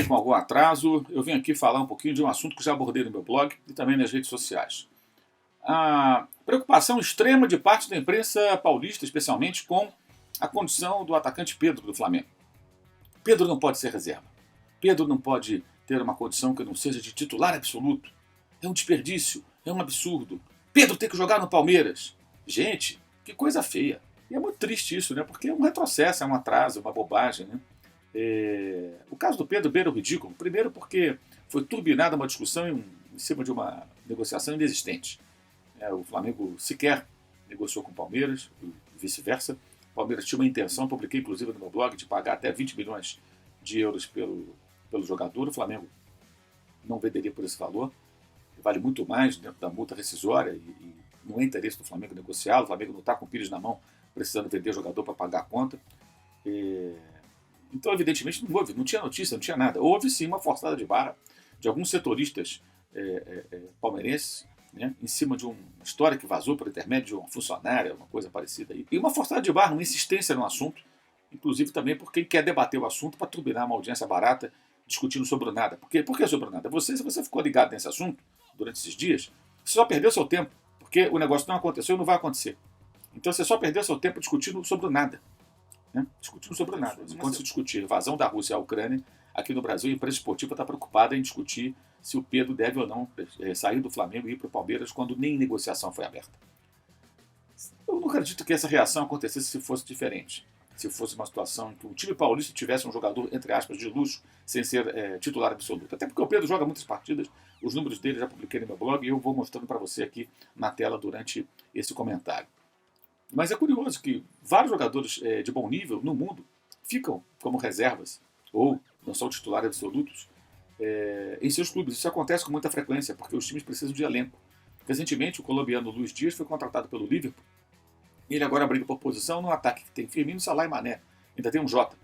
com algum atraso, eu vim aqui falar um pouquinho de um assunto que já abordei no meu blog e também nas redes sociais. A preocupação extrema de parte da imprensa paulista, especialmente com a condição do atacante Pedro do Flamengo. Pedro não pode ser reserva. Pedro não pode ter uma condição que não seja de titular absoluto. É um desperdício, é um absurdo. Pedro tem que jogar no Palmeiras. Gente, que coisa feia. E é muito triste isso, né? Porque é um retrocesso, é um atraso, é uma bobagem, né? O caso do Pedro beira o ridículo. Primeiro porque foi turbinada uma discussão em cima de uma negociação inexistente. O Flamengo sequer negociou com o Palmeiras e vice-versa. O Palmeiras tinha uma intenção, publiquei inclusive no meu blog, de pagar até 20 milhões de euros pelo jogador. O Flamengo não venderia por esse valor. Vale muito mais dentro da multa rescisória e não é interesse do Flamengo negociá-lo. O Flamengo não está com o Pires na mão precisando vender jogador para pagar a conta. Então, evidentemente, não houve, não tinha notícia, não tinha nada. Houve sim uma forçada de barra de alguns setoristas palmeirenses, né, em cima de uma história que vazou por intermédio de uma funcionária, uma coisa parecida aí. E uma forçada de barra, uma insistência no assunto, inclusive também por quem quer debater o assunto para turbinar uma audiência barata discutindo sobre nada. Por que sobre nada? Se você ficou ligado nesse assunto durante esses dias, você só perdeu seu tempo, porque o negócio não aconteceu e não vai acontecer. Então você só perdeu seu tempo discutindo sobre nada. Né? Discutindo sobre nada. Enquanto se discutir invasão da Rússia à Ucrânia, aqui no Brasil a imprensa esportiva está preocupada em discutir se o Pedro deve ou não sair do Flamengo e ir para o Palmeiras quando nem negociação foi aberta. Eu não acredito que essa reação acontecesse se fosse diferente. Se fosse uma situação em que o time paulista tivesse um jogador, entre aspas, de luxo, sem ser titular absoluto. Até porque o Pedro joga muitas partidas, os números dele já publiquei no meu blog e eu vou mostrando para você aqui na tela durante esse comentário. Mas é curioso que vários jogadores de bom nível no mundo ficam como reservas ou não são titulares absolutos em seus clubes. Isso acontece com muita frequência, porque os times precisam de elenco. Recentemente, o colombiano Luiz Dias foi contratado pelo Liverpool. Ele agora briga por posição no ataque que tem Firmino, Salah e Mané. Ainda tem um Jota.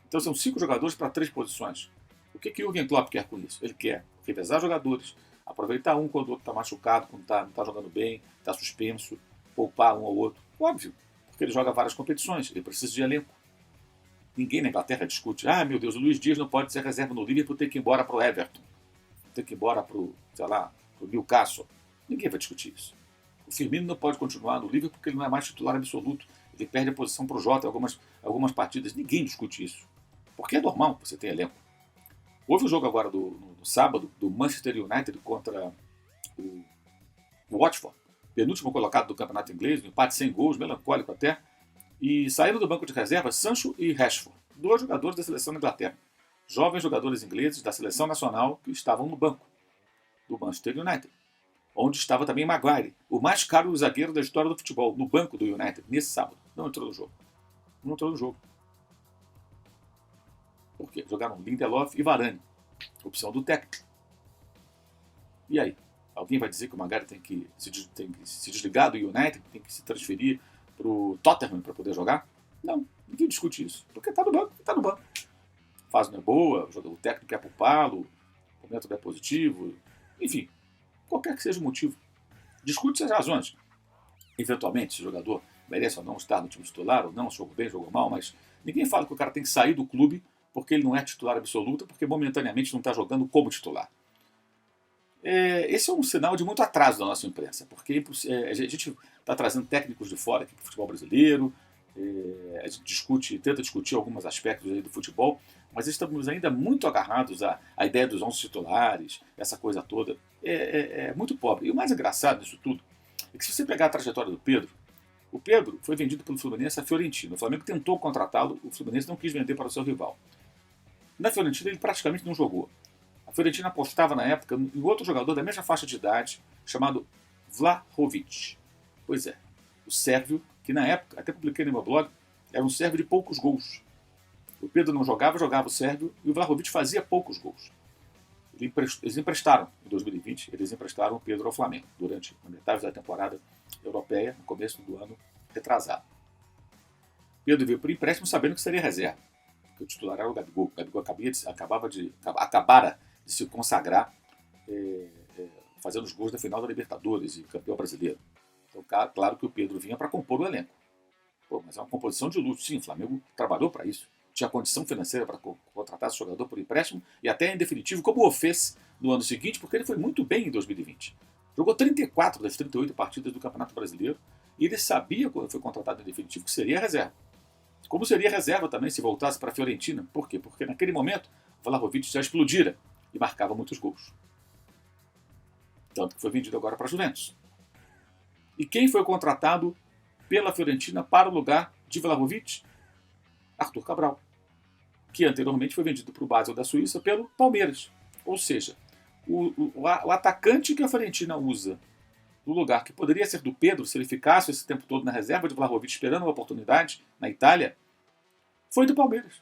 Então são 5 jogadores para 3 posições. O que o Jürgen Klopp quer com isso? Ele quer revezar jogadores, aproveitar um quando o outro está machucado, quando não está jogando bem, está suspenso, poupar um ou outro. Óbvio, porque ele joga várias competições, ele precisa de elenco. Ninguém na Inglaterra discute, meu Deus, o Luiz Dias não pode ser reserva no Liverpool, tem que ir embora para o Everton, tem que ir embora para o Newcastle. Ninguém vai discutir isso. O Firmino não pode continuar no Liverpool porque ele não é mais titular absoluto. Ele perde a posição para o Jota em algumas partidas. Ninguém discute isso. Porque é normal você ter elenco. Houve um jogo agora no sábado do Manchester United contra o Watford, penúltimo colocado do campeonato inglês, um empate sem gols, melancólico até. E saíram do banco de reserva Sancho e Rashford, 2 jogadores da seleção da Inglaterra. Jovens jogadores ingleses da seleção nacional que estavam no banco do Manchester United. Onde estava também Maguire, o mais caro zagueiro da história do futebol, no banco do United, nesse sábado. Não entrou no jogo. Não entrou no jogo. Por quê? Jogaram Lindelof e Varane. Opção do técnico. E aí? Alguém vai dizer que o Maguire tem que se desligar do United, tem que se transferir para o Tottenham para poder jogar? Não, ninguém discute isso. Porque está no banco, está no banco. A fase não é boa, o técnico quer poupá-lo, o momento não é positivo, enfim. Qualquer que seja o motivo. Discute as razões. Eventualmente, se o jogador merece ou não estar no time titular, ou não, jogou bem, jogou mal, mas ninguém fala que o cara tem que sair do clube porque ele não é titular absoluto, porque momentaneamente não está jogando como titular. Esse é um sinal de muito atraso da nossa imprensa, porque a gente está trazendo técnicos de fora aqui para o futebol brasileiro, a gente tenta discutir alguns aspectos aí do futebol, mas estamos ainda muito agarrados à ideia dos 11 titulares, essa coisa toda. É muito pobre. E o mais engraçado disso tudo é que se você pegar a trajetória do Pedro, o Pedro foi vendido pelo Fluminense à Fiorentina. O Flamengo tentou contratá-lo, o Fluminense não quis vender para o seu rival. Na Fiorentina ele praticamente não jogou. A Fiorentina apostava na época em outro jogador da mesma faixa de idade, chamado Vlahovic. Pois é, o sérvio, que na época, até publiquei no meu blog, era um sérvio de poucos gols. O Pedro não jogava o sérvio e o Vlahovic fazia poucos gols. Eles emprestaram, em 2020, o Pedro ao Flamengo, durante a metade da temporada europeia, no começo do ano retrasado. Pedro veio por empréstimo sabendo que seria reserva, porque o titular era o Gabigol. O Gabigol acabara de se consagrar fazendo os gols da final da Libertadores e campeão brasileiro. Então, claro que o Pedro vinha para compor o elenco. Mas é uma composição de luxo. Sim, o Flamengo trabalhou para isso. tinha condição financeira para contratar esse jogador por empréstimo e até em definitivo, como o fez no ano seguinte, porque ele foi muito bem em 2020. Jogou 34 das 38 partidas do Campeonato Brasileiro e ele sabia, quando foi contratado em definitivo, que seria reserva. Como seria reserva também se voltasse para a Fiorentina. Por quê? Porque naquele momento o Vlahovic já explodira e marcava muitos gols. Tanto que foi vendido agora para a Juventus. E quem foi contratado pela Fiorentina para o lugar de Vlahovic? Arthur Cabral, que anteriormente foi vendido para o Basel da Suíça pelo Palmeiras. Ou seja, o atacante que a Fiorentina usa no lugar que poderia ser do Pedro, se ele ficasse esse tempo todo na reserva de Vlahovic esperando uma oportunidade na Itália, foi do Palmeiras.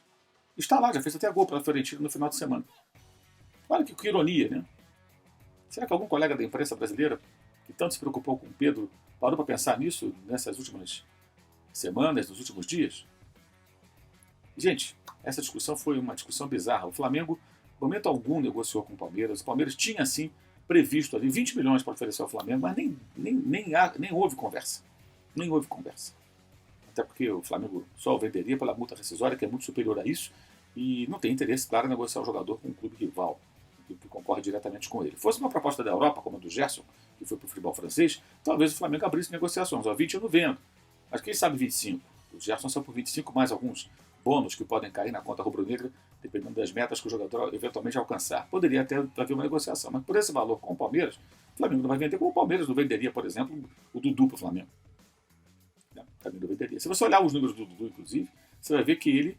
Está lá, já fez até gol pela Fiorentina no final de semana. Olha que ironia, né? Será que algum colega da imprensa brasileira que tanto se preocupou com o Pedro parou para pensar nisso nessas últimas semanas, nos últimos dias? Gente, essa discussão foi uma discussão bizarra. O Flamengo, em momento algum, negociou com o Palmeiras. O Palmeiras tinha, sim, previsto ali 20 milhões para oferecer ao Flamengo, mas nem houve conversa. Nem houve conversa. Até porque o Flamengo só o venderia pela multa rescisória, que é muito superior a isso, e não tem interesse, claro, em negociar o jogador com um clube rival, que concorre diretamente com ele. Fosse uma proposta da Europa, como a do Gerson, que foi para o futebol francês, talvez o Flamengo abrisse negociações. Ó, 20 eu não vendo, mas quem sabe 25? O Gerson só por 25 mais alguns bônus que podem cair na conta rubro-negra, dependendo das metas que o jogador eventualmente alcançar. Poderia até haver uma negociação, mas por esse valor com o Palmeiras, o Flamengo não vai vender, como o Palmeiras não venderia, por exemplo, o Dudu para o Flamengo. Também não venderia. Se você olhar os números do Dudu, inclusive, você vai ver que ele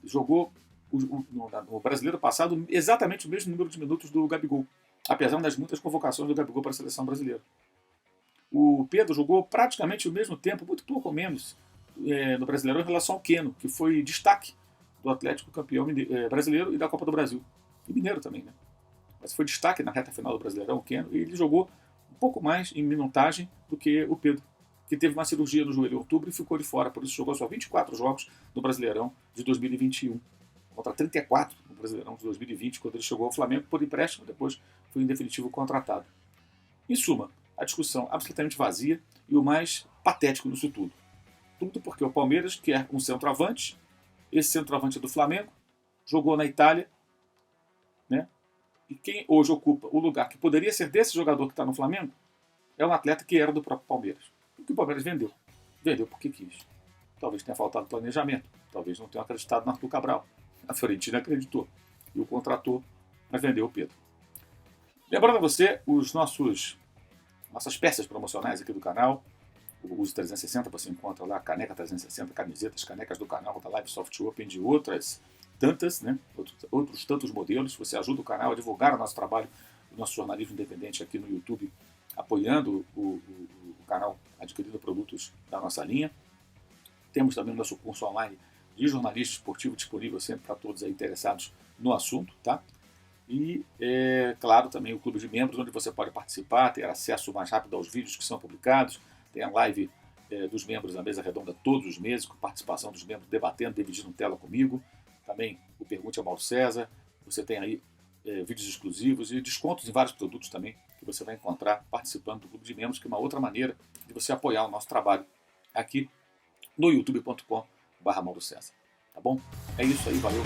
jogou no brasileiro passado exatamente o mesmo número de minutos do Gabigol, apesar das muitas convocações do Gabigol para a seleção brasileira. O Pedro jogou praticamente o mesmo tempo, muito pouco menos, no Brasileirão em relação ao Keno, que foi destaque do Atlético campeão brasileiro e da Copa do Brasil. E mineiro também, né? Mas foi destaque na reta final do Brasileirão, o Keno, e ele jogou um pouco mais em minutagem do que o Pedro, que teve uma cirurgia no joelho em outubro e ficou de fora, por isso jogou só 24 jogos no Brasileirão de 2021, contra 34 no Brasileirão de 2020, quando ele chegou ao Flamengo por empréstimo, depois foi em definitivo contratado. Em suma, a discussão absolutamente vazia e o mais patético disso tudo. Tudo porque o Palmeiras quer um centroavante, esse centroavante é do Flamengo, jogou na Itália, né? E quem hoje ocupa o lugar que poderia ser desse jogador que está no Flamengo é um atleta que era do próprio Palmeiras. O que o Palmeiras vendeu. Vendeu porque quis. Talvez tenha faltado planejamento, talvez não tenha acreditado no Arthur Cabral. A Fiorentina acreditou e o contratou, mas vendeu o Pedro. Lembrando a você, nossas peças promocionais aqui do canal, o Uso 360, você encontra lá caneca 360, camisetas, canecas do canal da Live Soft Open, de outras tantas, né? Outros tantos modelos. Você ajuda o canal a divulgar o nosso trabalho, o nosso jornalismo independente aqui no YouTube, apoiando o canal, adquirindo produtos da nossa linha. Temos também o nosso curso online de jornalismo esportivo disponível sempre para todos aí interessados no assunto, tá? E, claro, também o clube de membros, onde você pode participar, ter acesso mais rápido aos vídeos que são publicados. Tem a live dos membros na mesa redonda todos os meses, com participação dos membros debatendo, dividindo tela comigo. Também o Pergunte ao Mauro César. Você tem aí vídeos exclusivos e descontos em vários produtos também, que você vai encontrar participando do clube de membros, que é uma outra maneira de você apoiar o nosso trabalho aqui no youtube.com/Mauro César. Tá bom? É isso aí, valeu.